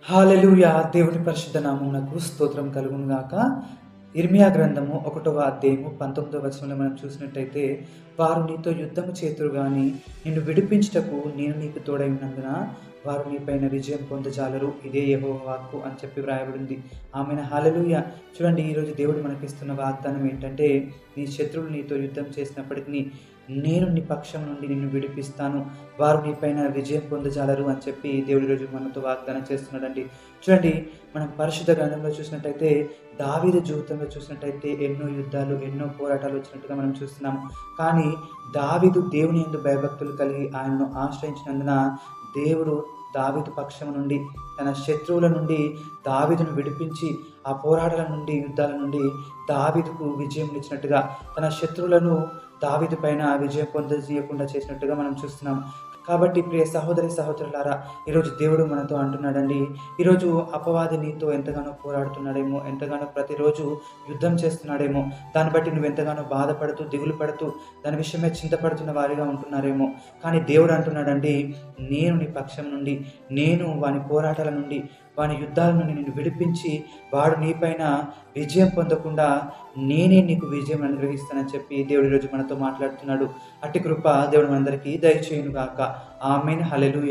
హల్లెలూయా! దేవుని పరిశుద్ధ నామమునకు స్తోత్రం కలుగును గాక. ఇర్మియా గ్రంథము 1వ అధ్యాయము 19వ వచనంలో మనం చూసినట్టయితే, వారు నీతో యుద్ధము చేతురు గాని నిన్ను విడిపించుటకు నేను నీకు తోడై ఉన్నందున వారు నీపైన విజయం పొందజాలరు. ఇదే యెహోవా వాక్కు అని చెప్పి వ్రాయబడింది. ఆమేన్. హల్లెలూయా! చూడండి, ఈరోజు దేవుడు మనకిస్తున్న వాగ్దానం ఏంటంటే, నీ శత్రువులు నీతో యుద్ధం చేసినప్పటికిని నేను నీ పక్షం నుండి నిన్ను విడిపిస్తాను. వారు నీపైన విజయం పొందజాలరు అని చెప్పి దేవుడు ఈరోజు మనతో వాగ్దానం చేస్తున్నాడండి. చూడండి, మనం పరిశుద్ధ గ్రంథంలో చూసినట్టయితే, దావీదు జీవితంలో చూసినట్టయితే ఎన్నో యుద్ధాలు, ఎన్నో పోరాటాలు వచ్చినట్టుగా మనం చూస్తున్నాము. కానీ దావీదు దేవుని యందు భయభక్తులు కలిగి ఆయనను ఆశ్రయించినందున దేవుడు దావీదు పక్షం నుండి, తన శత్రువుల నుండి దావీదును విడిపించి, ఆ పోరాటాల నుండి, యుద్ధాల నుండి దావీదుకు విజయం ఇచ్చినట్టుగా, తన శత్రువులను దావీదు పైన విజయం పొందజేయకుండా చేసినట్టుగా మనం చూస్తున్నాం. కాబట్టి ప్రియ సహోదరి సహోదరులారా, ఈరోజు దేవుడు మనతో అంటున్నాడండి. ఈరోజు అపవాది నీతో ఎంతగానో పోరాడుతున్నాడేమో, ఎంతగానో ప్రతిరోజు యుద్ధం చేస్తున్నాడేమో, దాన్ని బట్టి నువ్వు ఎంతగానో బాధపడుతూ, దిగులు పడుతూ, దాని విషయమే చింతపడుతున్న వారిగా ఉంటున్నారేమో. కానీ దేవుడు అంటున్నాడండి, నేను నీ పక్షం నుండి, నేను వాని పోరాటాల నుండి, వాని యుద్ధాల నుండి నిన్ను విడిపించి, వాడు నీపైన విజయం పొందకుండా నేనే నీకు విజయం అనుగ్రహిస్తానని చెప్పి దేవుడు ఈరోజు మనతో మాట్లాడుతున్నాడు. అట్టి కృప దేవుడు మనందరికీ దయచేయును గాక. ఆమేన్. హల్లెలూయా.